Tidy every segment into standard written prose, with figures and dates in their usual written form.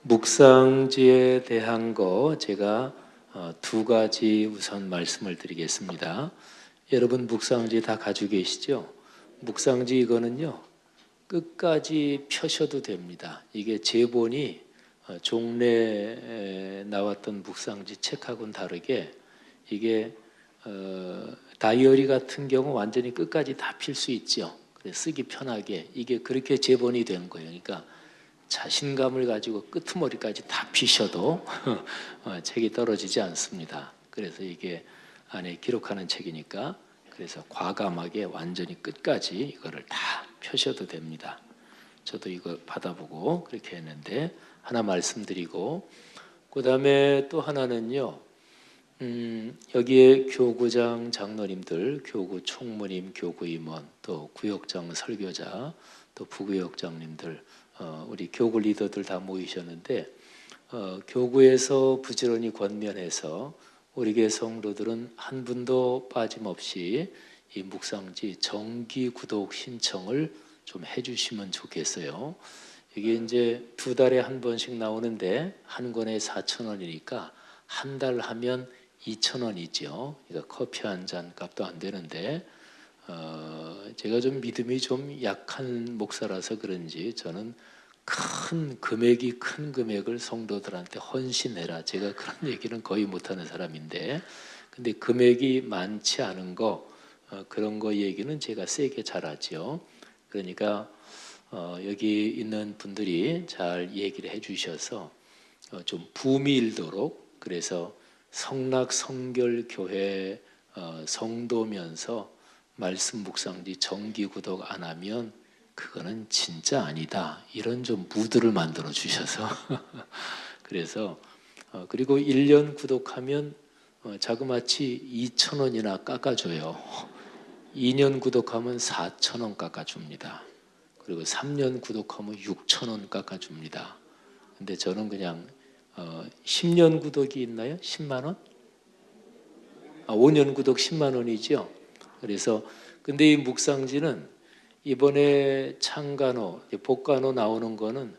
묵상지에 대한 거 제가 두 가지 우선 말씀을 드리겠습니다. 여러분 묵상지 다 가지고 계시죠? 묵상지 이거는요 끝까지 펴셔도 됩니다. 이게 제본이 종래에 나왔던 묵상지 책하고는 다르게 이게 다이어리 같은 경우 완전히 끝까지 다 필 수 있죠. 그래서 쓰기 편하게 이게 그렇게 제본이 된 거예요. 그러니까 자신감을 가지고 끄트머리까지 다 피셔도 책이 떨어지지 않습니다. 그래서 이게 안에 기록하는 책이니까 그래서 과감하게 완전히 끝까지 이거를 다 펴셔도 됩니다. 저도 이거 받아보고 그렇게 했는데 하나 말씀드리고 그 다음에 또 하나는요. 여기에 교구장 장로님들, 교구 총무님, 교구 임원, 또 구역장 설교자, 또 부구역장님들, 우리 교구 리더들 다 모이셨는데 교구에서 부지런히 권면해서 우리 교회 성도들은 한 분도 빠짐없이 이 묵상지 정기 구독 신청을 좀 해주시면 좋겠어요. 이게 이제 두 달에 한 번씩 나오는데 한 권에 4,000원이니까 한 달 하면 2,000원이죠. 그러니까 커피 한 잔 값도 안 되는데 제가 좀 믿음이 좀 약한 목사라서 그런지 저는 큰 금액을 성도들한테 헌신해라. 제가 그런 얘기는 거의 못하는 사람인데 근데 금액이 많지 않은 거 그런 거 얘기는 제가 세게 잘하죠. 그러니까 여기 있는 분들이 잘 얘기를 해주셔서 좀 붐이 일도록 그래서 성락성결교회 성도면서 말씀 묵상지 정기 구독 안 하면 그거는 진짜 아니다. 이런 좀 무드를 만들어 주셔서 그래서 그리고 1년 구독하면 자그마치 2,000원이나 깎아줘요. 2년 구독하면 4,000원 깎아줍니다. 그리고 3년 구독하면 6,000원 깎아줍니다. 근데 저는 그냥 10년 구독이 있나요? 10만 원? 5년 구독 10만 원이죠. 그래서 근데 이 묵상지는 이번에 창간호, 복간호 나오는 거는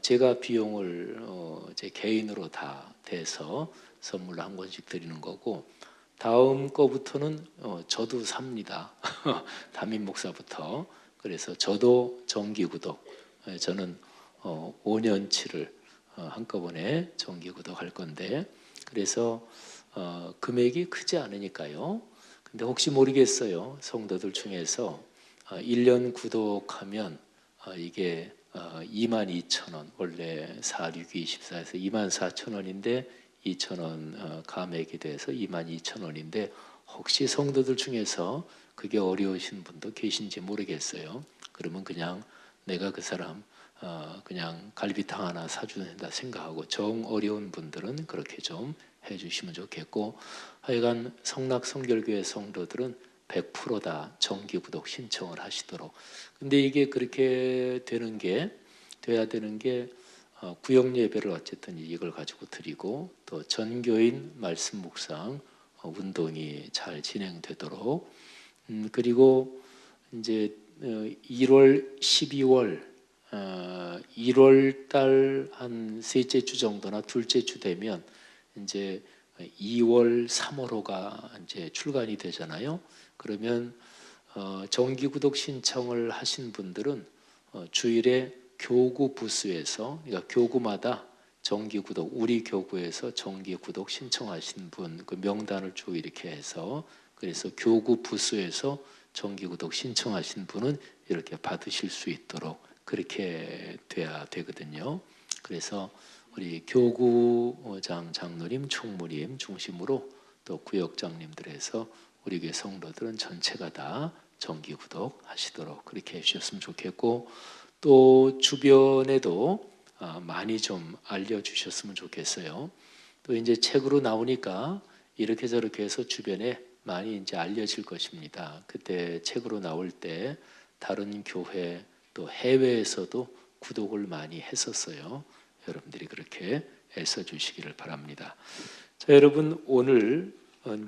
제가 비용을 제 개인으로 다 대서 선물로 한 권씩 드리는 거고 다음 거부터는 저도 삽니다. 담임 목사부터. 그래서 저도 정기 구독. 저는 5년치를 한꺼번에 정기 구독할 건데 그래서 금액이 크지 않으니까요. 근데 혹시 모르겠어요. 성도들 중에서 1년 구독하면 이게 22,000원 원래 4624에서 24,000원인데 2,000원 감액이 돼서 22,000원인데 혹시 성도들 중에서 그게 어려우신 분도 계신지 모르겠어요. 그러면 그냥 내가 그 사람 그냥 갈비탕 하나 사준다 생각하고 정 어려운 분들은 그렇게 좀 해주시면 좋겠고 하여간 성락성결교회 성도들은 100%다 정기 구독 신청을 하시도록. 근데 이게 그렇게 돼야 되는 게 구역 예배를 어쨌든 이걸 가지고 드리고 또 전교인 말씀 묵상 운동이 잘 진행되도록 그리고 이제 1월, 12월 1월 달 한 셋째 주 정도나 둘째 주 되면 이제 2월, 3월호가 이제 출간이 되잖아요. 그러면 정기 구독 신청을 하신 분들은 주일에 교구 부스에서 그러니까 교구마다 정기 구독 우리 교구에서 정기 구독 신청하신 분 그 명단을 쭉 이렇게 해서 그래서 교구 부스에서 정기 구독 신청하신 분은 이렇게 받으실 수 있도록 그렇게 돼야 되거든요. 그래서 우리 교구장 장로님, 총무님 중심으로 또 구역장님들에서 우리 교회 성도들은 전체가 다 정기 구독 하시도록 그렇게 해주셨으면 좋겠고 또 주변에도 많이 좀 알려주셨으면 좋겠어요. 또 이제 책으로 나오니까 이렇게 저렇게 해서 주변에 많이 이제 알려질 것입니다. 그때 책으로 나올 때 다른 교회 또 해외에서도 구독을 많이 했었어요. 여러분들이 그렇게 애써 주시기를 바랍니다. 자, 여러분 오늘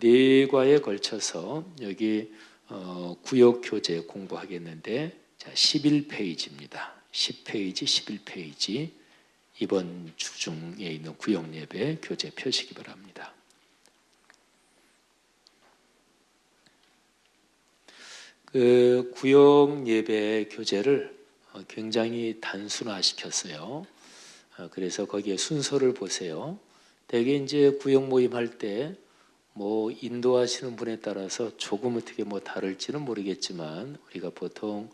네 과에 걸쳐서 여기 구역 교재 공부하겠는데 자, 11페이지입니다. 10페이지, 11페이지 이번 주 중에 있는 구역 예배 교재 펴시기 바랍니다. 그 구역 예배 교재를 굉장히 단순화시켰어요. 그래서 거기에 순서를 보세요. 대개 이제 구역 모임 할 때 뭐 인도하시는 분에 따라서 조금 어떻게 뭐 다를지는 모르겠지만 우리가 보통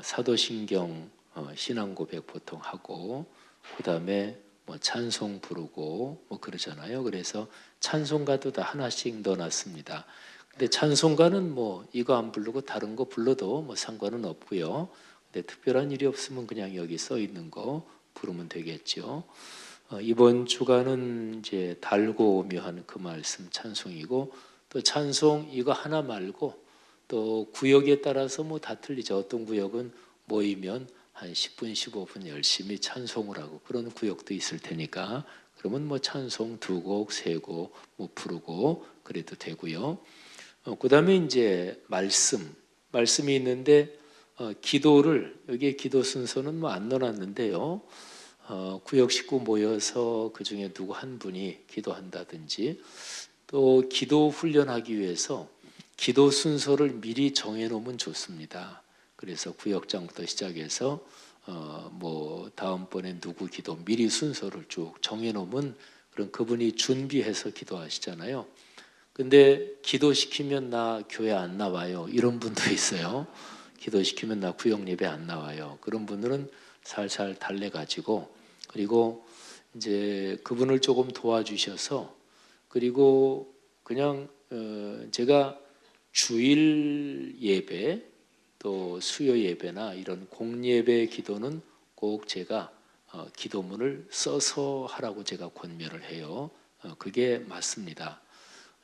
사도신경 신앙고백 보통 하고 그다음에 뭐 찬송 부르고 뭐 그러잖아요. 그래서 찬송가도 다 하나씩 넣어놨습니다. 근데 찬송가는 뭐 이거 안 부르고 다른 거 불러도 뭐 상관은 없고요. 근데 특별한 일이 없으면 그냥 여기 써 있는 거 부르면 되겠죠. 이번 주간은 이제 달고 오묘한 그 말씀 찬송이고 또 찬송 이거 하나 말고 또 구역에 따라서 뭐 다 틀리죠. 어떤 구역은 모이면 한 10분, 15분 열심히 찬송을 하고 그런 구역도 있을 테니까 그러면 뭐 찬송 2곡, 3곡 뭐 부르고 그래도 되고요. 그다음에 이제 말씀이 있는데 기도를 여기에 기도 순서는 뭐 안 넣어놨는데요. 구역 식구 모여서 그 중에 누구 한 분이 기도한다든지 또 기도 훈련하기 위해서 기도 순서를 미리 정해놓으면 좋습니다. 그래서 구역장부터 시작해서 뭐 다음번에 누구 기도 미리 순서를 쭉 정해놓으면 그런 그분이 준비해서 기도하시잖아요. 근데 기도시키면 나 교회 안 나와요. 이런 분도 있어요. 기도시키면 나 구역 예배 안 나와요. 그런 분들은 살살 달래가지고 그리고 이제 그분을 조금 도와주셔서 그리고 그냥 제가 주일 예배 또 수요 예배나 이런 공예배 기도는 꼭 제가 기도문을 써서 하라고 제가 권면을 해요. 그게 맞습니다.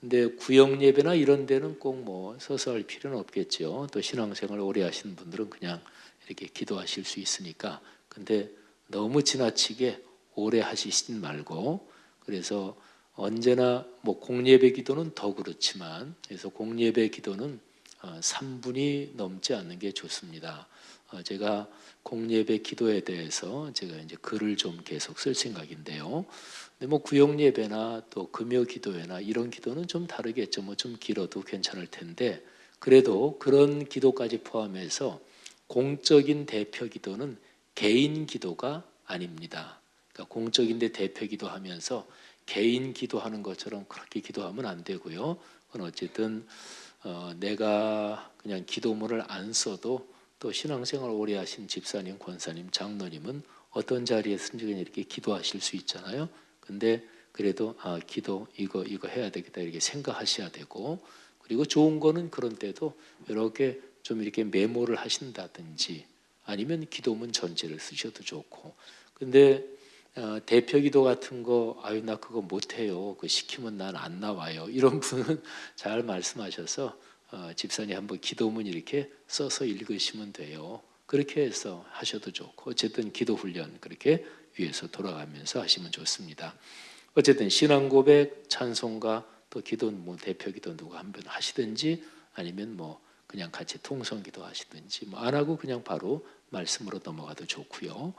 근데 구역 예배나 이런 데는 꼭 뭐 써서 할 필요는 없겠죠. 또 신앙생활 오래 하시는 분들은 그냥 이렇게 기도하실 수 있으니까. 근데 너무 지나치게 오래 하시진 말고 그래서 언제나 뭐 공예배 기도는 더 그렇지만 그래서 공예배 기도는 3분이 넘지 않는 게 좋습니다. 제가 공예배 기도에 대해서 제가 이제 글을 좀 계속 쓸 생각인데요. 근데 뭐 구역 예배나 또 금요 기도회나 이런 기도는 좀 다르겠죠. 뭐 좀 길어도 괜찮을 텐데 그래도 그런 기도까지 포함해서 공적인 대표 기도는 개인 기도가 아닙니다. 그러니까 공적인데 대표 기도하면서 개인 기도하는 것처럼 그렇게 기도하면 안 되고요. 그건 어쨌든 내가 그냥 기도문을 안 써도 또 신앙생활 오래 하신 집사님, 권사님, 장로님은 어떤 자리에서든지 그냥 이렇게 기도하실 수 있잖아요. 근데 그래도 기도 이거 해야 되겠다 이렇게 생각하셔야 되고 그리고 좋은 거는 그런 때도 이렇게 좀 이렇게 메모를 하신다든지 아니면 기도문 전체를 쓰셔도 좋고 근데 대표 기도 같은 거 아유 나 그거 못해요. 그 시키면 난 안 나와요. 이런 분은 잘 말씀하셔서 집사님 한번 기도문 이렇게 써서 읽으시면 돼요. 그렇게 해서 하셔도 좋고 어쨌든 기도 훈련 그렇게 위해서 돌아가면서 하시면 좋습니다. 어쨌든 신앙 고백, 찬송가 또 기도 뭐 대표 기도 누가 한 번 하시든지 아니면 뭐 그냥 같이 통성 기도 하시든지 뭐 안 하고 그냥 바로 말씀으로 넘어가도 좋고요.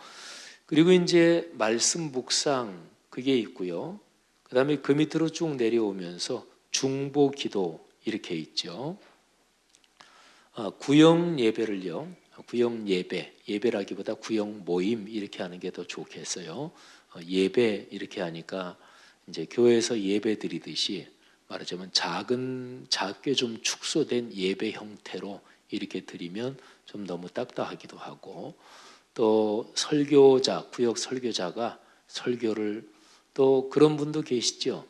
그리고 이제 말씀 묵상 그게 있고요. 그다음에 그 밑으로 쭉 내려오면서 중보 기도 이렇게 있죠. 구역 예배를요. 구역 예배라기보다 구역 모임 이렇게 하는 게 더 좋겠어요. 예배 이렇게 하니까 이제 교회에서 예배 드리듯이 말하자면 작게 좀 축소된 예배 형태로 이렇게 드리면 좀 너무 딱딱하기도 하고 또 설교자, 구역 설교자가 설교를 또 그런 분도 계시죠.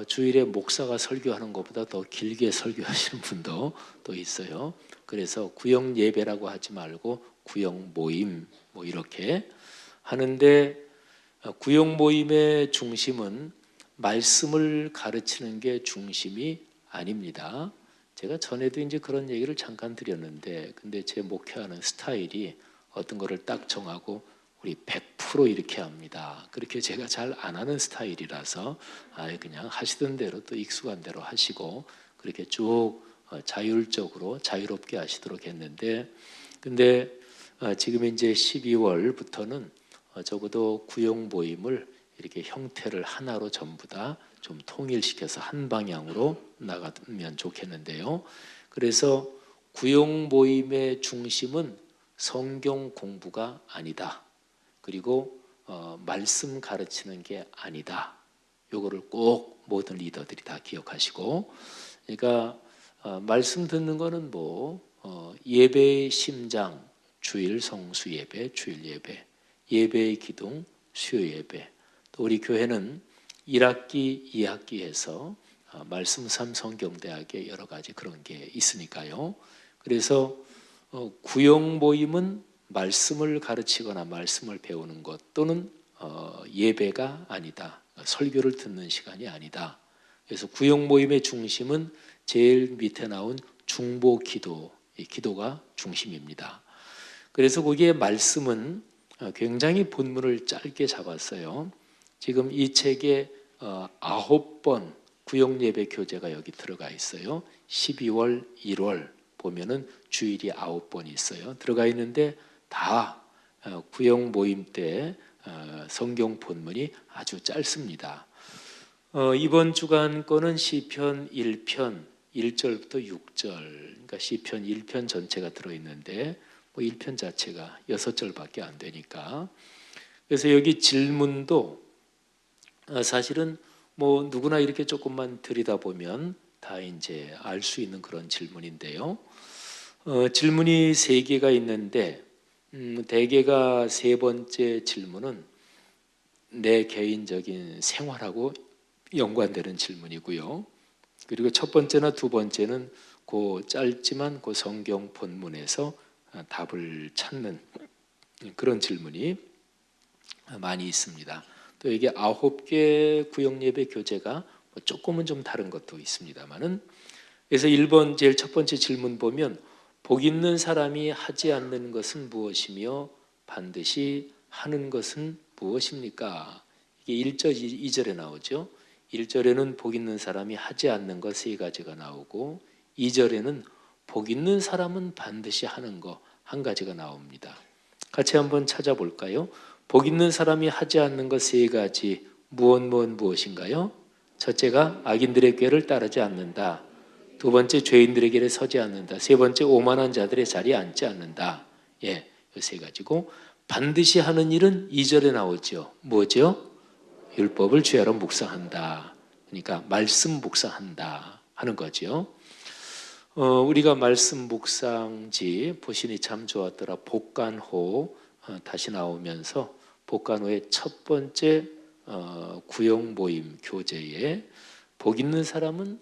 주일에 목사가 설교하는 것보다 더 길게 설교하시는 분도 또 있어요. 그래서 구역 예배라고 하지 말고 구역 모임 뭐 이렇게 하는데 구역 모임의 중심은 말씀을 가르치는 게 중심이 아닙니다. 제가 전에도 이제 그런 얘기를 잠깐 드렸는데 근데 제 목회하는 스타일이 어떤 거를 딱 정하고 우리 100% 이렇게 합니다. 그렇게 제가 잘 안 하는 스타일이라서 그냥 하시던 대로 또 익숙한 대로 하시고 그렇게 쭉 자율적으로 자유롭게 하시도록 했는데 근데 지금 이제 12월부터는 적어도 구역 모임을 이렇게 형태를 하나로 전부 다 좀 통일시켜서 한 방향으로 나가면 좋겠는데요. 그래서 구역 모임의 중심은 성경 공부가 아니다. 그리고 말씀 가르치는 게 아니다. 요거를 꼭 모든 리더들이 다 기억하시고, 그러니까 말씀 듣는 거는 예배의 심장, 주일 성수 예배, 주일 예배, 예배의 기둥, 수요 예배. 또 우리 교회는 1학기, 2학기 해서 말씀 3 성경대학에 여러 가지 그런 게 있으니까요. 그래서 구역 모임은 말씀을 가르치거나 말씀을 배우는 것 또는 예배가 아니다. 설교를 듣는 시간이 아니다. 그래서 구역 모임의 중심은 제일 밑에 나온 중보 기도, 이 기도가 중심입니다. 그래서 거기에 말씀은 굉장히 본문을 짧게 잡았어요. 지금 이 책에 9번 구역 예배 교재가 여기 들어가 있어요. 12월, 1월 보면은 주일이 9번 있어요. 들어가 있는데 다 구역 모임 때 성경 본문이 아주 짧습니다. 이번 주간 거는 시편 1편 1절부터 6절, 그러니까 시편 1편 전체가 들어있는데 1편 자체가 6절밖에 안 되니까. 그래서 여기 질문도 사실은 누구나 이렇게 조금만 들여다보면 다 이제 알 수 있는 그런 질문인데요. 질문이 3개가 있는데 대개가 3번째 질문은 내 개인적인 생활하고 연관되는 질문이고요. 그리고 첫 번째나 두 번째는 그 짧지만 그 성경 본문에서 답을 찾는 그런 질문이 많이 있습니다. 또 이게 9개 구역 예배 교재가 조금은 좀 다른 것도 있습니다만은, 그래서 1번 제일 첫 번째 질문 보면 복 있는 사람이 하지 않는 것은 무엇이며 반드시 하는 것은 무엇입니까? 이게 1절, 2절에 나오죠. 1절에는 복 있는 사람이 하지 않는 것 3가지가 나오고 2절에는 복 있는 사람은 반드시 하는 것 1가지가 나옵니다. 같이 한번 찾아볼까요? 복 있는 사람이 하지 않는 것 3가지 무엇인가요? 첫째가 악인들의 꾀를 따르지 않는다. 두 번째 죄인들의 길에 서지 않는다. 세 번째 오만한 자들의 자리에 앉지 않는다. 이 3가지고 반드시 하는 일은 2절에 나오죠. 뭐죠? 율법을 주야로 묵상한다. 그러니까 말씀 묵상한다 하는 거죠. 우리가 말씀 묵상지 보시니 참 좋았더라. 복간호 다시 나오면서 복간호의 첫 번째 구역 모임 교재에 복 있는 사람은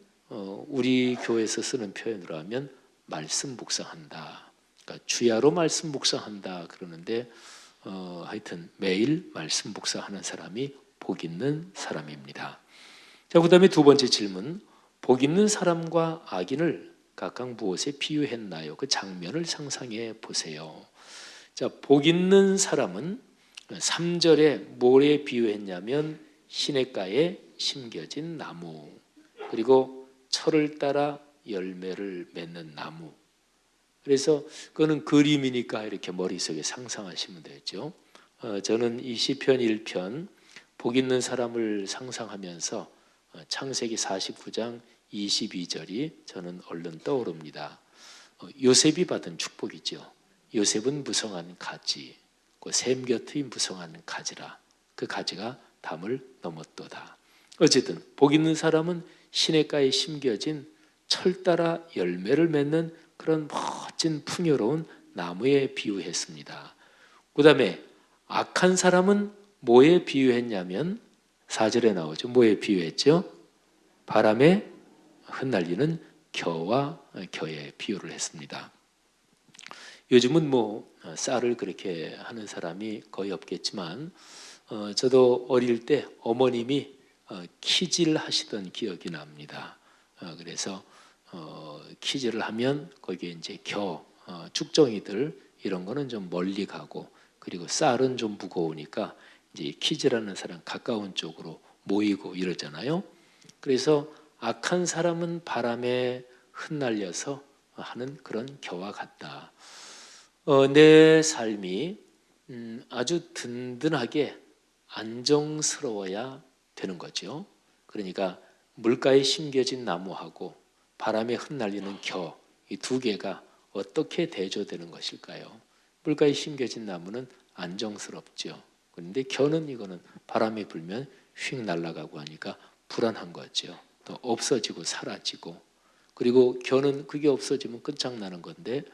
우리 교회에서 쓰는 표현으로 하면 말씀 묵상한다. 그러니까 주야로 말씀 묵상한다 그러는데 하여튼 매일 말씀 묵상하는 사람이 복 있는 사람입니다. 자, 그다음에 두 번째 질문. 복 있는 사람과 악인을 각각 무엇에 비유했나요? 그 장면을 상상해 보세요. 자, 복 있는 사람은 3절에 뭐에 비유했냐면 시냇가에 심겨진 나무, 그리고 철을 따라 열매를 맺는 나무. 그래서 그거는 그림이니까 이렇게 머릿속에 상상하시면 되죠. 저는 이 시편 1편 복 있는 사람을 상상하면서 창세기 49장 22절이 저는 얼른 떠오릅니다. 요셉이 받은 축복이죠. 요셉은 무성한 가지, 샘 곁의 무성한 가지라. 그 가지가 담을 넘었도다. 어쨌든 복 있는 사람은 시냇가에 심겨진 철 따라 열매를 맺는 그런 멋진 풍요로운 나무에 비유했습니다. 그 다음에 악한 사람은 뭐에 비유했냐면 4절에 나오죠. 뭐에 비유했죠? 바람에 흩날리는 겨와 겨에 비유를 했습니다. 요즘은 쌀을 그렇게 하는 사람이 거의 없겠지만 저도 어릴 때 어머님이 키질 하시던 기억이 납니다. 그래서 키질을 하면 거기에 이제 쭉정이들 이런 거는 좀 멀리 가고, 그리고 쌀은 좀 무거우니까 이제 키질하는 사람 가까운 쪽으로 모이고 이러잖아요. 그래서 악한 사람은 바람에 흩날려서 하는 그런 겨와 같다. 내 삶이 아주 든든하게 안정스러워야 되는 거죠. 그러니까 물가에 심겨진 나무하고 바람에 흩날리는 겨, 이 두 개가 어떻게 대조되는 것일까요? 물가에 심겨진 나무는 안정스럽죠. 그런데 겨는 이거는 바람이 불면 휙 날아가고 하니까 불안한 거죠. 또 없어지고 사라지고, 그리고 겨는 그게 없어지면 끝장나는 건데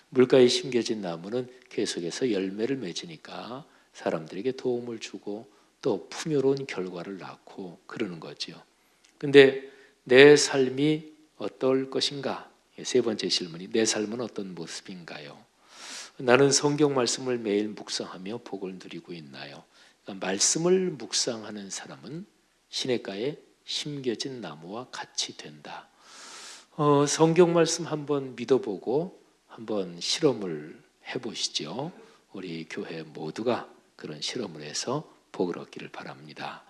물가에 심겨진 나무는 계속해서 열매를 맺으니까 사람들에게 도움을 주고 또 풍요로운 결과를 낳고 그러는 거죠. 근데 내 삶이 어떨 것인가? 세 번째 질문이 내 삶은 어떤 모습인가요? 나는 성경 말씀을 매일 묵상하며 복을 누리고 있나요? 그러니까 말씀을 묵상하는 사람은 시냇가에 심겨진 나무와 같이 된다. 성경 말씀 한번 믿어보고 한번 실험을 해보시죠. 우리 교회 모두가 그런 실험을 해서 복을 얻기를 바랍니다.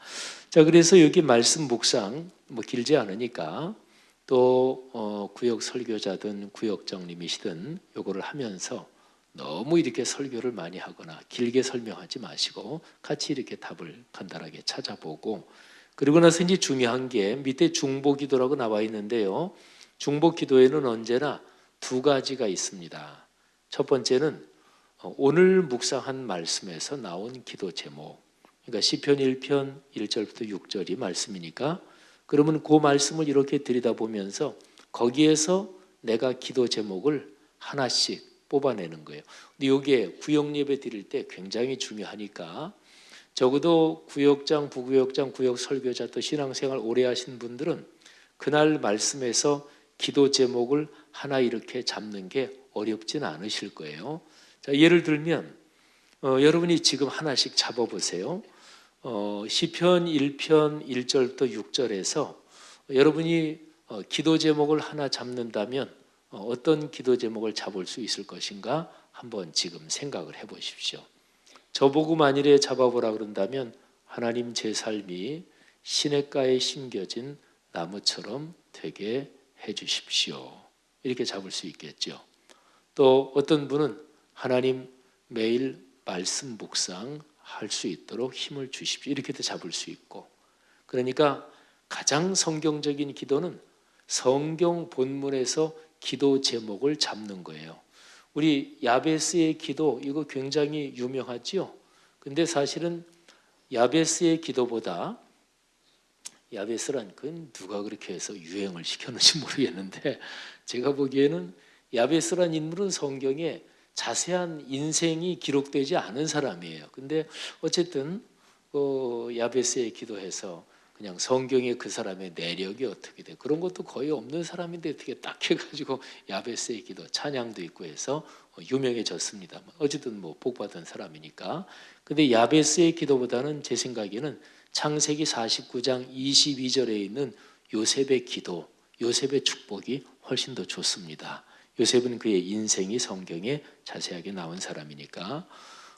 자, 그래서 여기 말씀 묵상 길지 않으니까 또 구역 설교자든 구역장님이시든 요거를 하면서 너무 이렇게 설교를 많이 하거나 길게 설명하지 마시고 같이 이렇게 답을 간단하게 찾아보고, 그리고 나서 이제 중요한 게 밑에 중보기도라고 나와 있는데요. 중보기도에는 언제나 두 가지가 있습니다. 첫 번째는 오늘 묵상한 말씀에서 나온 기도 제목, 그러니까 시편 1편 1절부터 6절이 말씀이니까 그러면 그 말씀을 이렇게 들여다보면서 거기에서 내가 기도 제목을 하나씩 뽑아내는 거예요. 근데 이게 구역 예배 드릴 때 굉장히 중요하니까 적어도 구역장, 부구역장, 구역 설교자 또 신앙생활 오래 하신 분들은 그날 말씀에서 기도 제목을 하나 이렇게 잡는 게 어렵진 않으실 거예요. 자, 예를 들면 여러분이 지금 하나씩 잡아보세요. 시편 1편 1절부터 6절에서 여러분이 기도 제목을 하나 잡는다면 어떤 기도 제목을 잡을 수 있을 것인가 한번 지금 생각을 해보십시오. 저보고 만일에 잡아보라 그런다면 하나님 제 삶이 시냇가에 심겨진 나무처럼 되게 해주십시오. 이렇게 잡을 수 있겠죠. 또 어떤 분은 하나님 매일 말씀 묵상 할 수 있도록 힘을 주십시오. 이렇게도 잡을 수 있고, 그러니까 가장 성경적인 기도는 성경 본문에서 기도 제목을 잡는 거예요. 우리 야베스의 기도 이거 굉장히 유명하지요. 근데 사실은 야베스의 기도보다, 야베스란 건 누가 그렇게 해서 유행을 시켰는지 모르겠는데 제가 보기에는 야베스란 인물은 성경에 자세한 인생이 기록되지 않은 사람이에요. 근데 어쨌든 야베스의 기도해서 그냥 성경에 그 사람의 내력이 어떻게 돼 그런 것도 거의 없는 사람인데 어떻게 딱 해가지고 야베스의 기도 찬양도 있고 해서 유명해졌습니다. 어쨌든 복받은 사람이니까. 근데 야베스의 기도보다는 제 생각에는 창세기 49장 22절에 있는 요셉의 기도, 요셉의 축복이 훨씬 더 좋습니다. 요셉은 그의 인생이 성경에 자세하게 나온 사람이니까.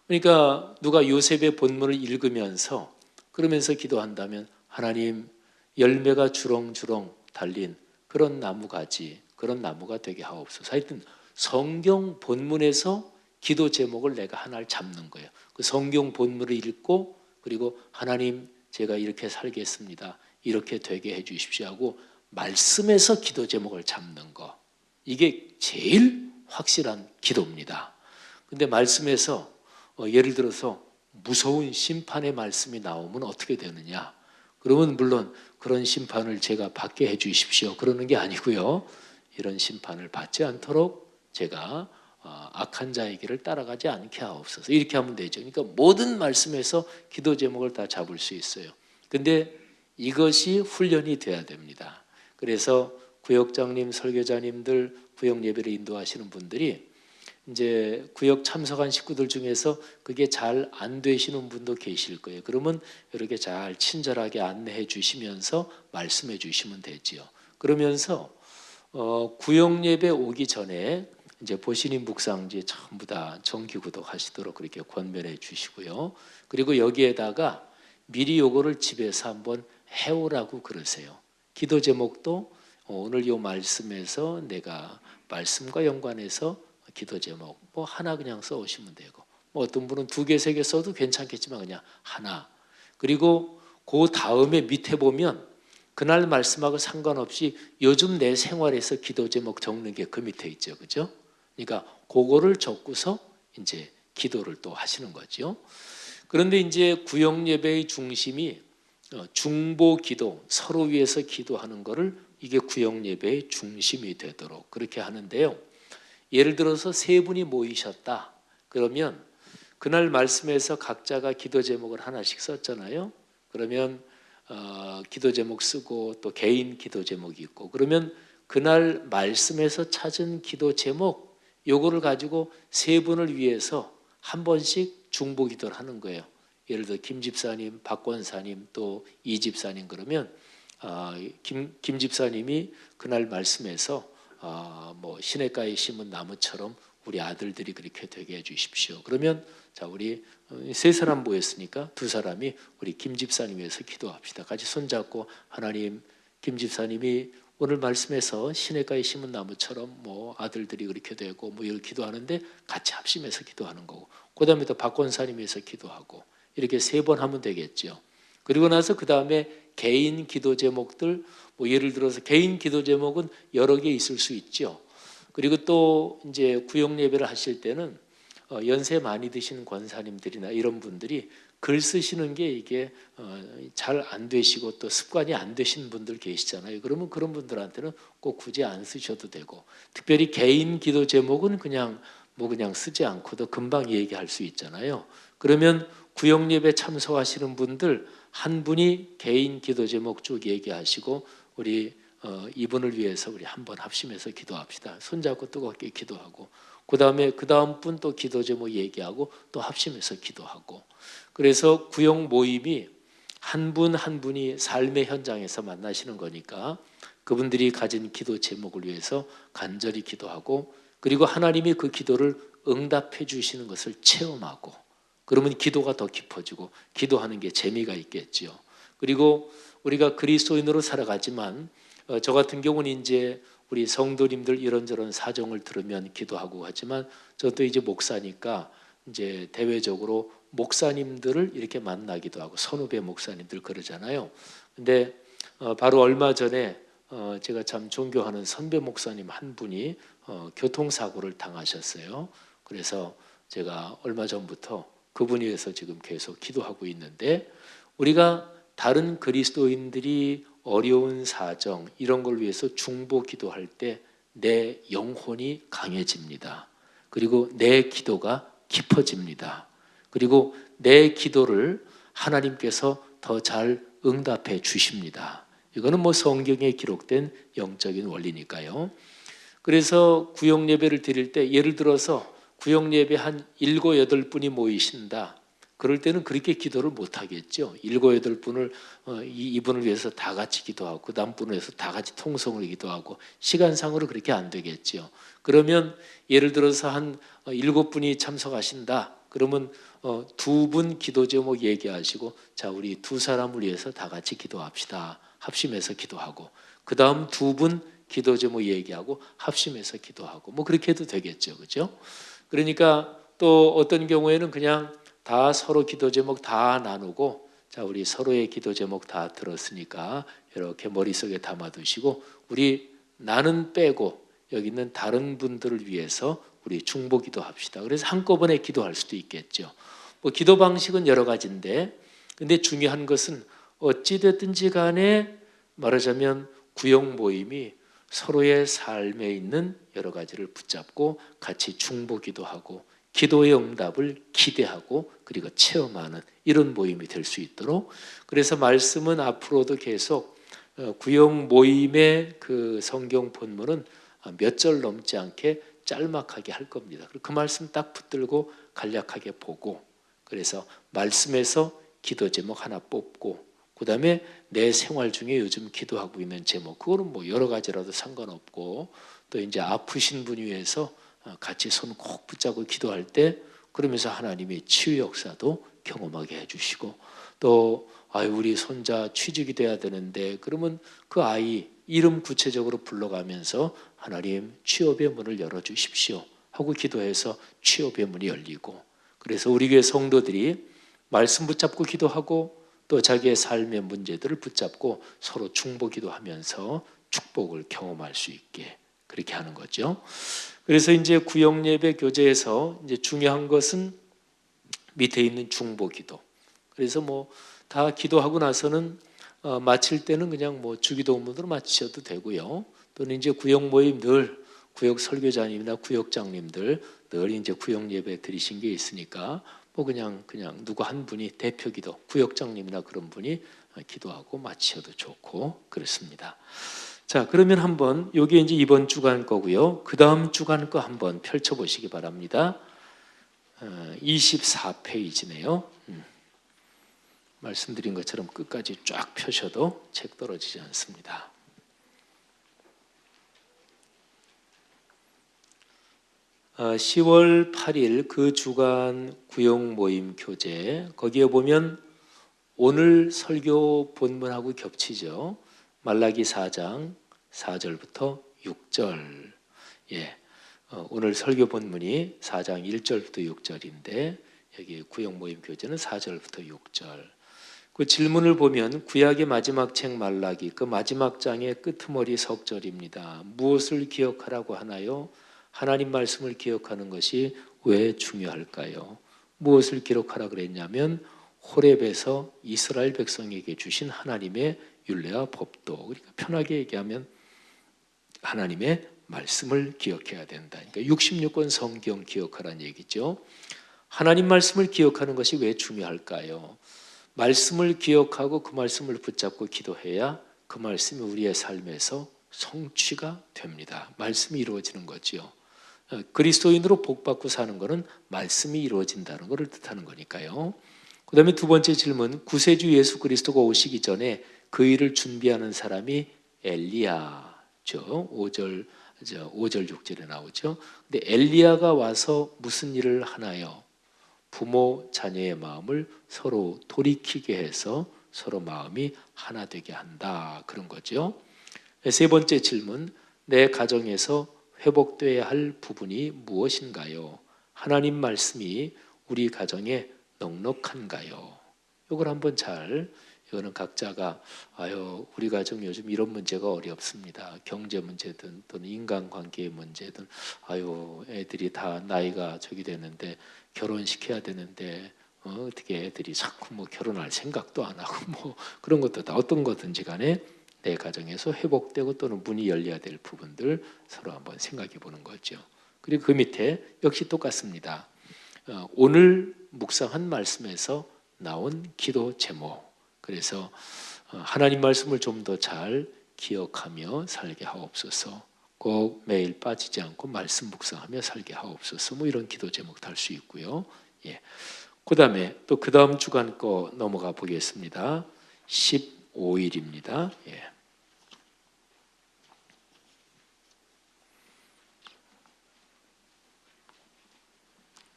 그러니까 누가 요셉의 본문을 읽으면서 그러면서 기도한다면 하나님 열매가 주렁주렁 달린 그런 나무가지, 그런 나무가 되게 하옵소서. 하여튼 성경 본문에서 기도 제목을 내가 하나를 잡는 거예요. 그 성경 본문을 읽고 그리고 하나님 제가 이렇게 살겠습니다. 이렇게 되게 해 주십시오 하고 말씀에서 기도 제목을 잡는 거. 이게 제일 확실한 기도입니다. 근데 말씀에서 예를 들어서 무서운 심판의 말씀이 나오면 어떻게 되느냐? 그러면 물론 그런 심판을 제가 받게 해 주십시오. 그러는 게 아니고요. 이런 심판을 받지 않도록 제가 악한 자의 길을 따라가지 않게 하옵소서. 이렇게 하면 되죠. 그러니까 모든 말씀에서 기도 제목을 다 잡을 수 있어요. 근데 이것이 훈련이 돼야 됩니다. 그래서 구역장님, 설교자님들, 구역 예배를 인도하시는 분들이 이제 구역 참석한 식구들 중에서 그게 잘 안 되시는 분도 계실 거예요. 그러면 이렇게 잘 친절하게 안내해 주시면서 말씀해 주시면 되지요. 그러면서 구역 예배 오기 전에 이제 보신인 묵상지 전부 다 정기 구독하시도록 그렇게 권면해 주시고요. 그리고 여기에다가 미리 요거를 집에서 한번 해오라고 그러세요. 기도 제목도 오늘 요 말씀에서 내가 말씀과 연관해서 기도 제목 하나 그냥 써 오시면 되고 뭐 어떤 분은 2개, 3개 써도 괜찮겠지만 그냥 하나. 그리고 그 다음에 밑에 보면 그날 말씀하고 상관없이 요즘 내 생활에서 기도 제목 적는 게 그 밑에 있죠. 그죠? 그러니까 그거를 적고서 이제 기도를 또 하시는 거죠. 그런데 이제 구역 예배의 중심이 중보 기도, 서로 위해서 기도하는 거를 이게 구역 예배의 중심이 되도록 그렇게 하는데요. 예를 들어서 3분이 모이셨다. 그러면 그날 말씀에서 각자가 기도 제목을 하나씩 썼잖아요. 그러면 기도 제목 쓰고 또 개인 기도 제목이 있고, 그러면 그날 말씀에서 찾은 기도 제목 요거를 가지고 3분을 위해서 한 번씩 중보 기도를 하는 거예요. 예를 들어 김 집사님, 박 권사님, 또 이 집사님, 그러면 김 집사님이 그날 말씀에서 뭐 시냇가에 심은 나무처럼 우리 아들들이 그렇게 되게 해주십시오. 그러면 자, 우리 3사람 모였으니까 2사람이 우리 김 집사님 위해서 기도합시다. 같이 손잡고 하나님, 김 집사님이 오늘 말씀에서 시냇가에 심은 나무처럼 뭐 아들들이 그렇게 되고 뭐 이걸 기도하는데 같이 합심해서 기도하는 거고, 그 다음에 또 박 권사님 위해서 기도하고, 이렇게 3번 하면 되겠죠. 그리고 나서 그 다음에 개인 기도 제목들, 뭐 예를 들어서 개인 기도 제목은 여러 개 있을 수 있죠. 그리고 또 이제 구역 예배를 하실 때는 연세 많이 드신 권사님들이나 이런 분들이 글 쓰시는 게 이게 잘 안 되시고 또 습관이 안 되신 분들 계시잖아요. 그러면 그런 분들한테는 꼭 굳이 안 쓰셔도 되고, 특별히 개인 기도 제목은 그냥 쓰지 않고도 금방 얘기할 수 있잖아요. 그러면 구역 예배 참석하시는 분들 한 분이 개인 기도 제목 쭉 얘기하시고, 우리 이분을 위해서 우리 한번 합심해서 기도합시다. 손잡고 뜨겁게 기도하고, 그 다음에 그 다음 분 또 기도 제목 얘기하고 또 합심해서 기도하고. 그래서 구역 모임이 한 분 한 분이 삶의 현장에서 만나시는 거니까 그분들이 가진 기도 제목을 위해서 간절히 기도하고, 그리고 하나님이 그 기도를 응답해 주시는 것을 체험하고, 그러면 기도가 더 깊어지고 기도하는 게 재미가 있겠죠. 그리고 우리가 그리스도인으로 살아가지만 저 같은 경우는 이제 우리 성도님들 이런저런 사정을 들으면 기도하고 하지만, 저도 이제 목사니까 이제 대외적으로 목사님들을 이렇게 만나기도 하고 선후배 목사님들 그러잖아요. 근데 바로 얼마 전에 제가 참 존경하는 선배 목사님 한 분이 교통사고를 당하셨어요. 그래서 제가 얼마 전부터 그분이 위해서 지금 계속 기도하고 있는데, 우리가 다른 그리스도인들이 어려운 사정 이런 걸 위해서 중보 기도할 때 내 영혼이 강해집니다. 그리고 내 기도가 깊어집니다. 그리고 내 기도를 하나님께서 더 잘 응답해 주십니다. 이거는 뭐 성경에 기록된 영적인 원리니까요. 그래서 구역 예배를 드릴 때 예를 들어서 구역 예배 한 7, 8분이 모이신다. 그럴 때는 그렇게 기도를 못 하겠죠. 7, 8분을 이분을 위해서 다 같이 기도하고 그 다음 분을 위해서 다 같이 통성을 기도하고 시간상으로 그렇게 안 되겠죠. 그러면 예를 들어서 한 7분이 참석하신다. 그러면 2분 기도 제목 얘기하시고, 자, 우리 2사람을 위해서 다 같이 기도합시다. 합심해서 기도하고, 그 다음 2분 기도 제목 얘기하고 합심해서 기도하고, 뭐 그렇게 해도 되겠죠. 그죠? 그러니까 또 어떤 경우에는 그냥 다 서로 기도 제목 다 나누고, 자, 우리 서로의 기도 제목 다 들었으니까 이렇게 머릿속에 담아두시고, 우리 나는 빼고 여기 있는 다른 분들을 위해서 우리 중보 기도합시다. 그래서 한꺼번에 기도할 수도 있겠죠. 뭐 기도 방식은 여러 가지인데, 근데 중요한 것은 어찌 됐든지 간에 말하자면 구역 모임이 서로의 삶에 있는 여러 가지를 붙잡고 같이 중보 기도하고 기도의 응답을 기대하고 그리고 체험하는 이런 모임이 될 수 있도록, 그래서 말씀은 앞으로도 계속 구역 모임의 그 성경 본문은 몇 절 넘지 않게 짤막하게 할 겁니다. 그 말씀 딱 붙들고 간략하게 보고, 그래서 말씀에서 기도 제목 하나 뽑고, 그 다음에 내 생활 중에 요즘 기도하고 있는 제목, 그거는 뭐 여러 가지라도 상관없고, 또 이제 아프신 분 위해서 같이 손 꼭 붙잡고 기도할 때 그러면서 하나님의 치유 역사도 경험하게 해주시고, 또 우리 손자 취직이 돼야 되는데 그러면 그 아이 이름 구체적으로 불러가면서 하나님 취업의 문을 열어주십시오 하고 기도해서 취업의 문이 열리고, 그래서 우리 교회 성도들이 말씀 붙잡고 기도하고 또 자기의 삶의 문제들을 붙잡고 서로 중보기도 하면서 축복을 경험할 수 있게 그렇게 하는 거죠. 그래서 이제 구역 예배 교제에서 이제 중요한 것은 밑에 있는 중보기도. 그래서 뭐 다 기도하고 나서는 마칠 때는 그냥 뭐 주기도문으로 마치셔도 되고요. 또는 이제 구역 모임 늘 구역 설교자님이나 구역장님들 늘 이제 구역 예배 드리신 게 있으니까 뭐 그냥 누구 한 분이 대표기도 구역장님이나 그런 분이 기도하고 마치셔도 좋고 그렇습니다. 자, 그러면 한번 요게 이제 이번 주간 거고요. 그 다음 주간 거 한번 펼쳐보시기 바랍니다. 24페이지네요. 말씀드린 것처럼 끝까지 쫙 펴셔도 책 떨어지지 않습니다. 아, 10월 8일 그 주간 구역 모임 교재 거기에 보면 오늘 설교 본문하고 겹치죠. 말라기 4장 4절부터 6절. 예, 오늘 설교 본문이 4장 1절부터 6절인데 여기 구역 모임 교재는 4절부터 6절. 그 질문을 보면 구약의 마지막 책 말라기 그 마지막 장의 끄트머리 석절입니다. 무엇을 기억하라고 하나요? 하나님 말씀을 기억하는 것이 왜 중요할까요? 무엇을 기록하라 그랬냐면 호렙에서 이스라엘 백성에게 주신 하나님의 율례와 법도, 그러니까 편하게 얘기하면 하나님의 말씀을 기억해야 된다. 그러니까 66권 성경 기억하라는 얘기죠. 하나님 말씀을 기억하는 것이 왜 중요할까요? 말씀을 기억하고 그 말씀을 붙잡고 기도해야 그 말씀이 우리의 삶에서 성취가 됩니다. 말씀이 이루어지는 거죠. 그리스도인으로 복받고 사는 것은 말씀이 이루어진다는 것을 뜻하는 거니까요. 그 다음에 두 번째 질문, 구세주 예수 그리스도가 오시기 전에 그 일을 준비하는 사람이 엘리야죠. 5절 6절에 나오죠. 근데 엘리야가 와서 무슨 일을 하나요? 부모 자녀의 마음을 서로 돌이키게 해서 서로 마음이 하나 되게 한다, 그런 거죠. 세 번째 질문, 내 가정에서 회복되어야 할 부분이 무엇인가요? 하나님 말씀이 우리 가정에 넉넉한가요? 이걸 한번 이거는 각자가 우리 가정 요즘 이런 문제가 어렵습니다. 경제 문제든 또는 인간관계의 문제든 애들이 다 나이가 저기 되는데 결혼시켜야 되는데 어떻게 애들이 자꾸 뭐 결혼할 생각도 안 하고 뭐 그런 것도 다 어떤 거든지 간에 내 가정에서 회복되고 또는 문이 열려야 될 부분들 서로 한번 생각해 보는 거죠. 그리고 그 밑에 역시 똑같습니다. 오늘 묵상한 말씀에서 나온 기도 제목. 그래서 하나님 말씀을 좀 더 잘 기억하며 살게 하옵소서. 꼭 매일 빠지지 않고 말씀 묵상하며 살게 하옵소서. 뭐 이런 기도 제목도 할 수 있고요. 예. 그다음에 또 그 다음 주간 거 넘어가 보겠습니다. 15일입니다. 예.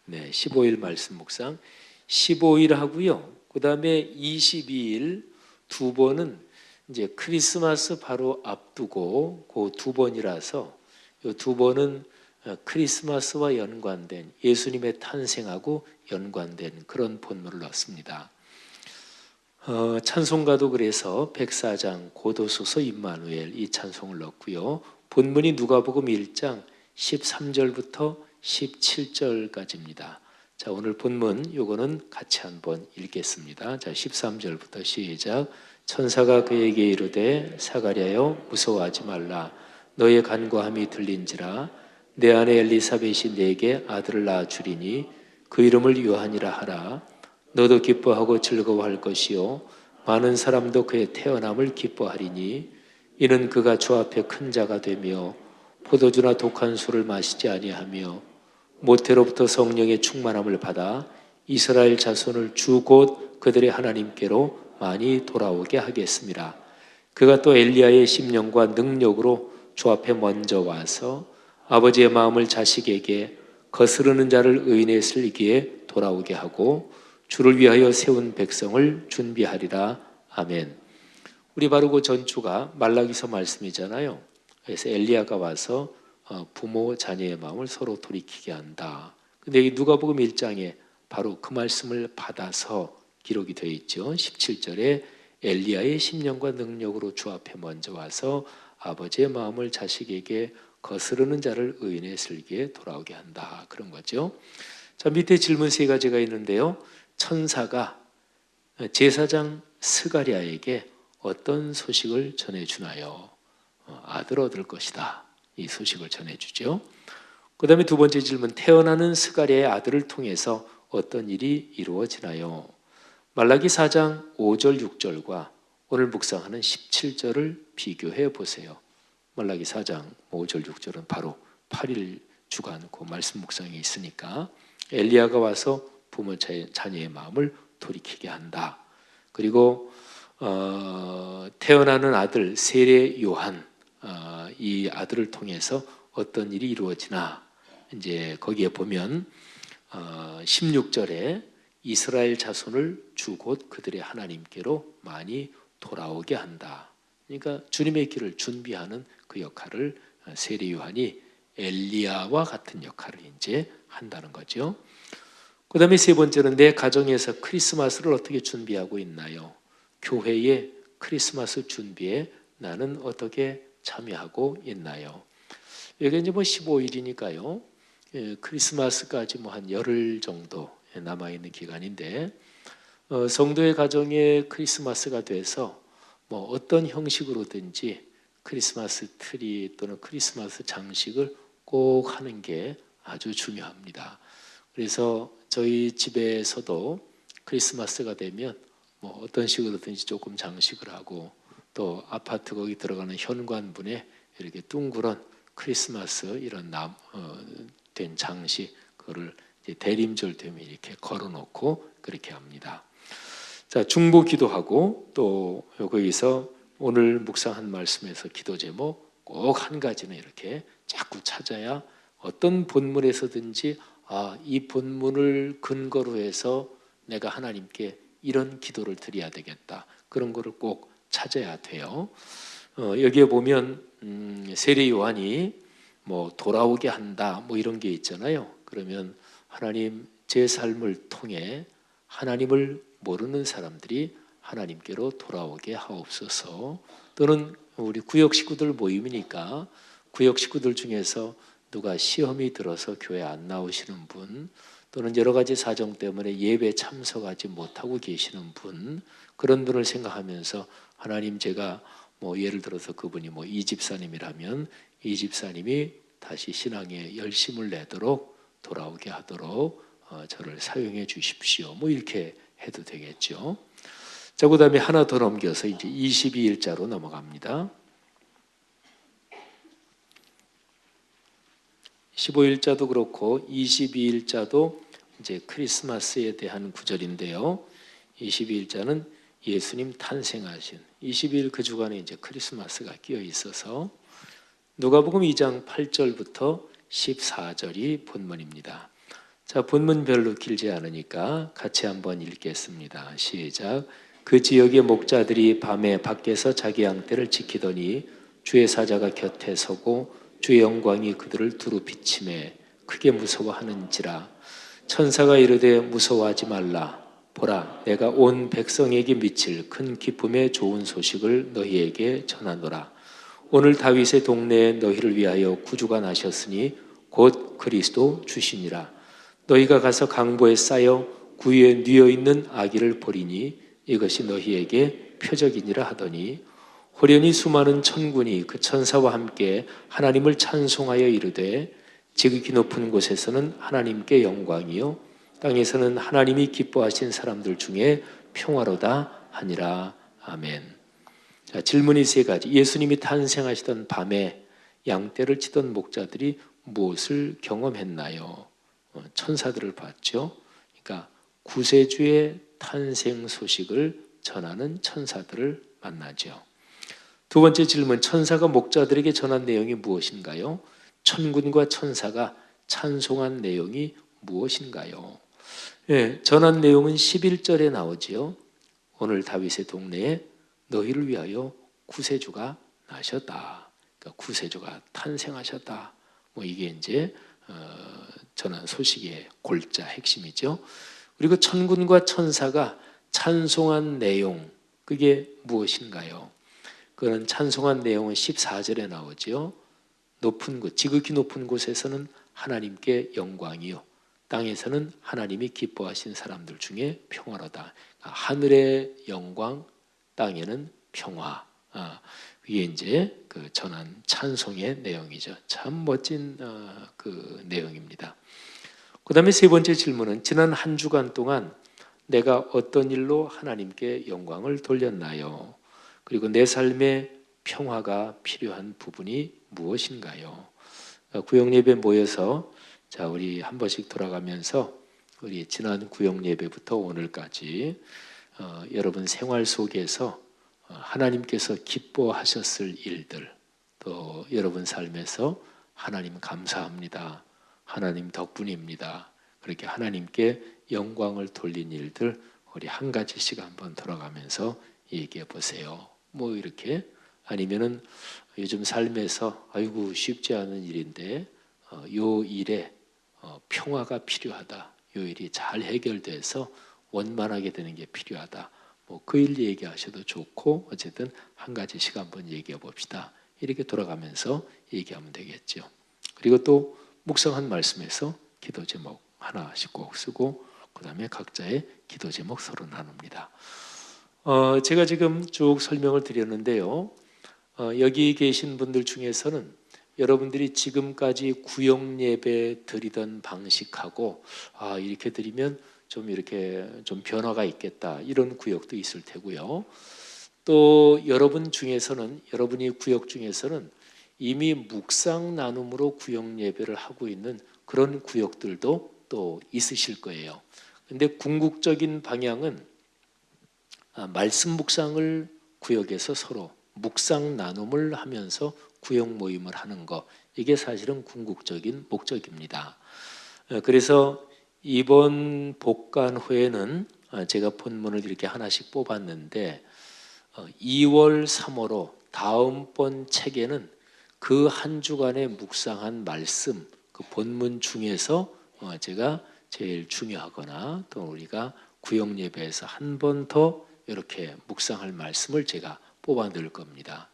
네, 15일 말씀 묵상 15일 하고요. 그다음에 22일 두 번은 이제 크리스마스 바로 앞두고 그 두 번이라서 이 두 번은 크리스마스와 연관된 예수님의 탄생하고 연관된 그런 본문을 넣습니다. 찬송가도 그래서 104장 고도소서 임마누엘 이 찬송을 넣고요. 본문이 누가복음 1장 13절부터 17절까지입니다. 자, 오늘 본문 요거는 같이 한번 읽겠습니다. 자, 13절부터 시작. 천사가 그에게 이르되 사가랴여 무서워하지 말라. 너의 간구함이 들린지라. 내 아내 엘리사벳이 네게 아들을 낳아 주리니 그 이름을 요한이라 하라. 너도 기뻐하고 즐거워할 것이요 많은 사람도 그의 태어남을 기뻐하리니 이는 그가 주 앞에 큰 자가 되며 포도주나 독한 술을 마시지 아니하며 모태로부터 성령의 충만함을 받아 이스라엘 자손을 주 곧 그들의 하나님께로 많이 돌아오게 하겠습니다. 그가 또 엘리야의 심령과 능력으로 주 앞에 먼저 와서 아버지의 마음을 자식에게 거스르는 자를 의인의 슬기에 돌아오게 하고 주를 위하여 세운 백성을 준비하리라. 아멘. 우리 바로 그 전주가 말라기서 말씀이잖아요. 그래서 엘리야가 와서 부모 자녀의 마음을 서로 돌이키게 한다. 근데 이 누가복음 1장에 바로 그 말씀을 받아서 기록이 되어 있죠. 17절에 엘리야의 심령과 능력으로 주 앞에 먼저 와서 아버지의 마음을 자식에게 거스르는 자를 의인의 슬기에 돌아오게 한다. 그런 거죠. 자, 밑에 질문 세 가지가 있는데요. 천사가 제사장 스가랴에게 어떤 소식을 전해주나요? 아들 얻을 것이다. 이 소식을 전해주죠. 그 다음에 두 번째 질문, 태어나는 스가랴의 아들을 통해서 어떤 일이 이루어지나요? 말라기 4장 5절 6절과 오늘 묵상하는 17절을 비교해 보세요. 말라기 4장 5절 6절은 바로 8일 주간 그 말씀 묵상에 있으니까 엘리야가 와서 부모 자녀의 마음을 돌이키게 한다. 그리고 태어나는 아들 세례 요한, 이 아들을 통해서 어떤 일이 이루어지나 이제 거기에 보면 16절에 이스라엘 자손을 주 곧 그들의 하나님께로 많이 돌아오게 한다. 그러니까 주님의 길을 준비하는 그 역할을 세례 요한이 엘리야와 같은 역할을 이제 한다는 거죠. 그 다음에 세 번째는 내 가정에서 크리스마스를 어떻게 준비하고 있나요? 교회의 크리스마스 준비에 나는 어떻게 참여하고 있나요? 여기 이제 15일이니까요. 크리스마스까지 한 열흘 정도 남아있는 기간인데, 성도의 가정에 크리스마스가 돼서 어떤 형식으로든지 크리스마스 트리 또는 크리스마스 장식을 꼭 하는 게 아주 중요합니다. 그래서 저희 집에서도 크리스마스가 되면 어떤 식으로든지 조금 장식을 하고 또 아파트 거기 들어가는 현관문에 이렇게 둥그런 크리스마스 이런 된 장식 그거를 대림절 되면 이렇게 걸어놓고 그렇게 합니다. 자, 중보 기도하고 또 거기서 오늘 묵상한 말씀에서 기도 제목 꼭 한 가지는 이렇게 자꾸 찾아야 어떤 본문에서든지 이 본문을 근거로 해서 내가 하나님께 이런 기도를 드려야 되겠다. 그런 거를 꼭 찾아야 돼요. 여기에 보면 세례 요한이 돌아오게 한다 이런 게 있잖아요. 그러면 하나님 제 삶을 통해 하나님을 모르는 사람들이 하나님께로 돌아오게 하옵소서. 또는 우리 구역 식구들 모임이니까 구역 식구들 중에서 누가 시험이 들어서 교회 안 나오시는 분 또는 여러 가지 사정 때문에 예배 참석하지 못하고 계시는 분 그런 분을 생각하면서 하나님 제가 예를 들어서 그분이 이 집사님이라면 이 집사님이 다시 신앙에 열심을 내도록 돌아오게 하도록 저를 사용해 주십시오. 이렇게 해도 되겠죠. 자, 그 다음에 하나 더 넘겨서 이제 22일자로 넘어갑니다. 15일자도 그렇고 22일자도 이제 크리스마스에 대한 구절인데요. 22일자는 예수님 탄생하신 22일 그 주간에 이제 크리스마스가 끼어 있어서 누가복음 2장 8절부터 14절이 본문입니다. 자, 본문 별로 길지 않으니까 같이 한번 읽겠습니다. 시작. 그 지역의 목자들이 밤에 밖에서 자기 양떼를 지키더니 주의 사자가 곁에 서고 주의 영광이 그들을 두루 비치매 크게 무서워하는지라. 천사가 이르되 무서워하지 말라. 보라, 내가 온 백성에게 미칠 큰 기쁨의 좋은 소식을 너희에게 전하노라. 오늘 다윗의 동네에 너희를 위하여 구주가 나셨으니 곧 그리스도 주시니라. 너희가 가서 강보에 쌓여 구유에 뉘어 있는 아기를 보리니 이것이 너희에게 표적이니라 하더니 호련히 수많은 천군이 그 천사와 함께 하나님을 찬송하여 이르되 지극히 높은 곳에서는 하나님께 영광이요 땅에서는 하나님이 기뻐하신 사람들 중에 평화로다 하니라. 아멘. 자, 질문이 세 가지. 예수님이 탄생하시던 밤에 양떼를 치던 목자들이 무엇을 경험했나요? 천사들을 봤죠. 그러니까 구세주의 탄생 소식을 전하는 천사들을 만나죠. 두 번째 질문, 천사가 목자들에게 전한 내용이 무엇인가요? 천군과 천사가 찬송한 내용이 무엇인가요? 전한 내용은 11절에 나오지요. 오늘 다윗의 동네에 너희를 위하여 구세주가 나셨다. 그러니까 구세주가 탄생하셨다. 이게 이제 전한 소식의 골자 핵심이죠. 그리고 천군과 천사가 찬송한 내용, 그게 무엇인가요? 그는 찬송한 내용은 14절에 나오죠. 높은 곳, 지극히 높은 곳에서는 하나님께 영광이요, 땅에서는 하나님이 기뻐하신 사람들 중에 평화로다. 하늘의 영광, 땅에는 평화. 이게 이제 그 전한 찬송의 내용이죠. 참 멋진 그 내용입니다. 그 다음에 세 번째 질문은 지난 한 주간 동안 내가 어떤 일로 하나님께 영광을 돌렸나요? 그리고 내 삶에 평화가 필요한 부분이 무엇인가요? 구역 예배 모여서 자, 우리 한 번씩 돌아가면서 우리 지난 구역 예배부터 오늘까지 여러분 생활 속에서 하나님께서 기뻐하셨을 일들, 또 여러분 삶에서 하나님 감사합니다, 하나님 덕분입니다, 그렇게 하나님께 영광을 돌린 일들 우리 한 가지씩 한번 돌아가면서 얘기해 보세요. 뭐 이렇게 아니면은 요즘 삶에서 아이고 쉽지 않은 일인데 요 일에 평화가 필요하다, 요 일이 잘 해결돼서 원만하게 되는 게 필요하다, 뭐 그 일 얘기하셔도 좋고 어쨌든 한 가지씩 한번 얘기해 봅시다. 이렇게 돌아가면서 얘기하면 되겠죠. 그리고 또 묵상한 말씀에서 기도 제목 하나씩 꼭 쓰고 그 다음에 각자의 기도 제목 서로 나눕니다. 제가 지금 쭉 설명을 드렸는데요. 여기 계신 분들 중에서는 여러분들이 지금까지 구역 예배 드리던 방식하고 이렇게 드리면 좀 이렇게 좀 변화가 있겠다, 이런 구역도 있을 테고요. 또 여러분 중에서는, 여러분이 구역 중에서는 이미 묵상 나눔으로 구역 예배를 하고 있는 그런 구역들도 또 있으실 거예요. 근데 궁극적인 방향은 말씀 묵상을 구역에서 서로 묵상 나눔을 하면서 구역 모임을 하는 거, 이게 사실은 궁극적인 목적입니다. 그래서 이번 복간후에는 제가 본문을 이렇게 하나씩 뽑았는데 2월, 3월로 다음번 책에는 그 한 주간에 묵상한 말씀, 그 본문 중에서 제가 제일 중요하거나 또 우리가 구역 예배에서 한 번 더 이렇게 묵상할 말씀을 제가 뽑아 넣을 겁니다.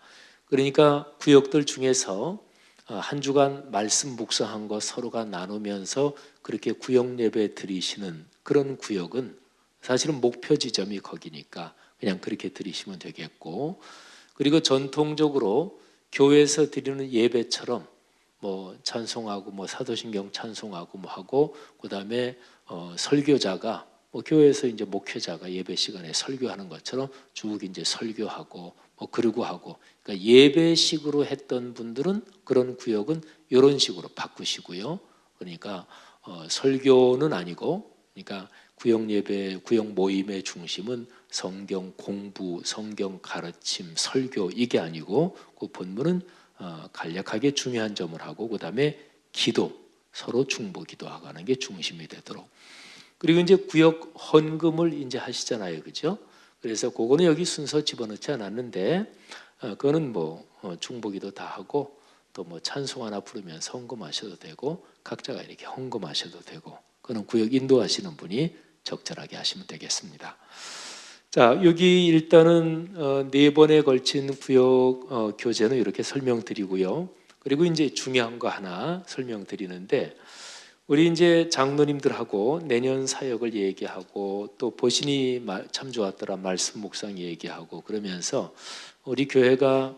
그러니까 구역들 중에서 한 주간 말씀 묵상한 거 서로가 나누면서 그렇게 구역 예배 드리시는 그런 구역은 사실은 목표 지점이 거기니까 그냥 그렇게 드리시면 되겠고, 그리고 전통적으로 교회에서 드리는 예배처럼 뭐 찬송하고 뭐 사도신경 찬송하고 뭐 하고 그다음에 설교자가 뭐 교회에서 이제 목회자가 예배 시간에 설교하는 것처럼 쭉 이제 설교하고 뭐 그러고 하고, 그러니까 예배식으로 했던 분들은 그런 구역은 이런 식으로 바꾸시고요. 그러니까 설교는 아니고, 그러니까 구역 예배, 구역 모임의 중심은 성경 공부, 성경 가르침, 설교, 이게 아니고 그 본문은 간략하게 중요한 점을 하고 그 다음에 기도, 서로 중보 기도하는 게 중심이 되도록. 그리고 이제 구역 헌금을 이제 하시잖아요, 그죠? 그래서 그거는 여기 순서 집어넣지 않았는데 그거는 뭐 중보기도 다 하고 또 뭐 찬송 하나 부르면 헌금하셔도 되고 각자가 이렇게 헌금하셔도 되고, 그거는 구역 인도하시는 분이 적절하게 하시면 되겠습니다. 자, 여기 일단은 네 번에 걸친 구역 교재는 이렇게 설명드리고요. 그리고 이제 중요한 거 하나 설명드리는데, 우리 이제 장로님들하고 내년 사역을 얘기하고 또 보신이 참 좋았더라 말씀 묵상 얘기하고 그러면서 우리 교회가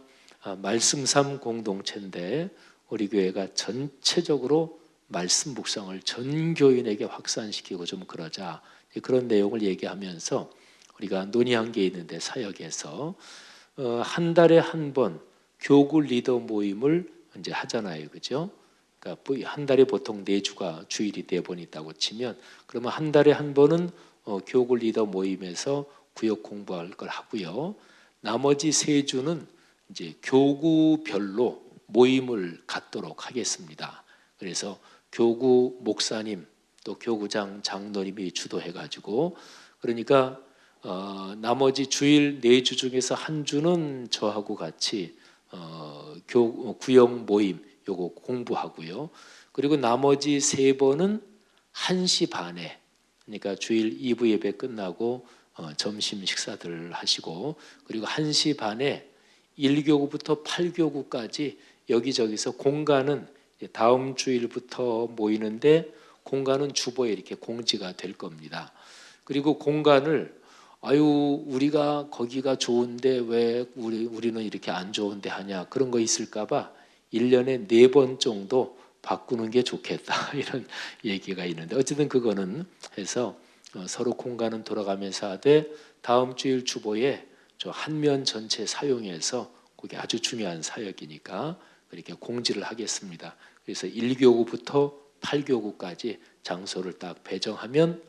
말씀 삶 공동체인데 우리 교회가 전체적으로 말씀 묵상을 전 교인에게 확산시키고 좀 그러자, 그런 내용을 얘기하면서 우리가 논의한 게 있는데 사역에서 한 달에 한 번 교구 리더 모임을 이제 하잖아요, 그죠? 그러니까 한 달에 보통 4주가 주일이 4번 있다고 치면 그러면 한 달에 한 번은 교구 리더 모임에서 구역 공부할 걸 하고요. 나머지 3주는 이제 교구별로 모임을 갖도록 하겠습니다. 그래서 교구 목사님 또 교구장 장로님이 주도해가지고, 그러니까 나머지 주일 4주 중에서 한 주는 저하고 같이 구역 모임 요거 공부하고요. 그리고 나머지 3번은 1시 반에 그러니까 주일 2부 예배 끝나고 점심 식사들 하시고, 그리고 1시 반에 1교구부터 8교구까지 여기저기서 공간은 다음 주일부터 모이는데 공간은 주보에 이렇게 공지가 될 겁니다. 그리고 공간을 우리가 거기가 좋은데 왜 우리는 이렇게 안 좋은데 하냐, 그런 거 있을까 봐 1년에 4번 정도 바꾸는 게 좋겠다 이런 얘기가 있는데, 어쨌든 그거는 해서 서로 공간은 돌아가면서 하되 다음 주일 주보에 저 한 면 전체 사용해서, 그게 아주 중요한 사역이니까 그렇게 공지를 하겠습니다. 그래서 1교구부터 8교구까지 장소를 딱 배정하면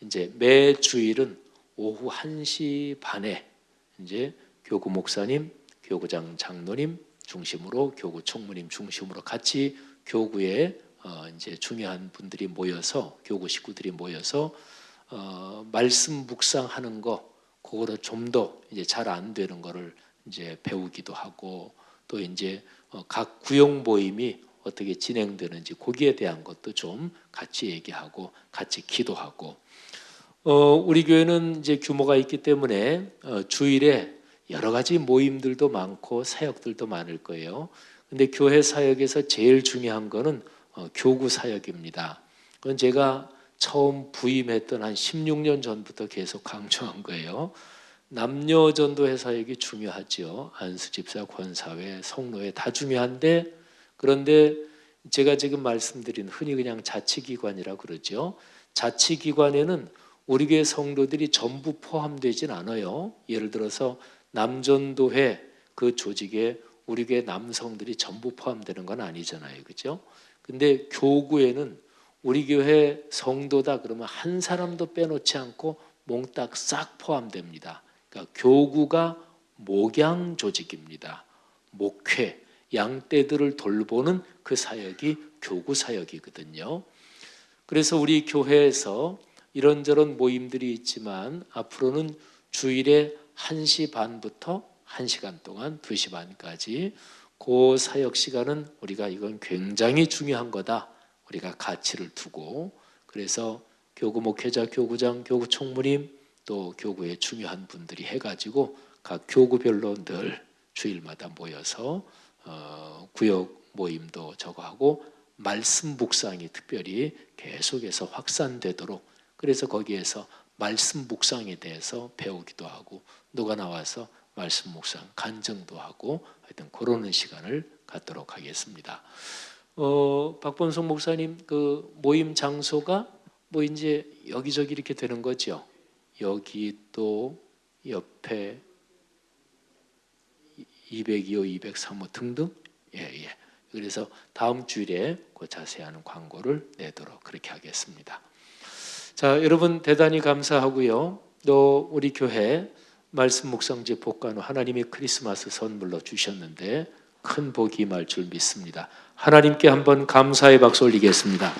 이제 매 주일은 오후 1시 반에 이제 교구 목사님, 교구장 장로님 중심으로, 교구 총무님 중심으로 같이 교구에 이제 중요한 분들이 모여서, 교구 식구들이 모여서 말씀 묵상하는 거, 그거를 좀 더 이제 잘 안 되는 거를 이제 배우기도 하고, 또 이제 각 구역 모임이 어떻게 진행되는지 거기에 대한 것도 좀 같이 얘기하고 같이 기도하고. 우리 교회는 이제 규모가 있기 때문에 주일에 여러 가지 모임들도 많고 사역들도 많을 거예요. 근데 교회 사역에서 제일 중요한 거는 교구 사역입니다. 그건 제가 처음 부임했던 한 16년 전부터 계속 강조한 거예요. 남녀 전도회 사역이 중요하죠. 안수집사, 권사회, 성노회 다 중요한데, 그런데 제가 지금 말씀드린 흔히 그냥 자치기관이라고 그러죠. 자치기관에는 우리 교회 성도들이 전부 포함되진 않아요. 예를 들어서 남전도회 그 조직에 우리 교회 남성들이 전부 포함되는 건 아니잖아요. 그죠? 근데 교구에는 우리 교회 성도다 그러면 한 사람도 빼놓지 않고 몽딱 싹 포함됩니다. 그러니까 교구가 목양 조직입니다. 목회, 양떼들을 돌보는 그 사역이 교구 사역이거든요. 그래서 우리 교회에서 이런저런 모임들이 있지만 앞으로는 주일에 1시 반부터 1시간 동안 2시 반까지 그 사역 시간은 우리가 이건 굉장히 중요한 거다. 우리가 가치를 두고, 그래서 교구 목회자, 교구장, 교구 총무님, 또 교구의 중요한 분들이 해가지고 각 교구별로 늘 주일마다 모여서 구역 모임도 저거 하고 말씀 묵상이 특별히 계속해서 확산되도록, 그래서 거기에서 말씀 묵상에 대해서 배우기도 하고 누가 나와서 말씀 묵상 간증도 하고 하여튼 그러는 시간을 갖도록 하겠습니다. 박범석 목사님 그 모임 장소가 뭐 이제 여기저기 이렇게 되는 거죠. 여기 또 옆에 202호, 203호 등등. 예. 그래서 다음 주일에 그 자세한 광고를 내도록 그렇게 하겠습니다. 자, 여러분 대단히 감사하고요. 또 우리 교회 말씀 묵상제 복간 후 하나님이 크리스마스 선물로 주셨는데 큰 복이 임할 줄 믿습니다. 하나님께 한번 감사의 박수 올리겠습니다.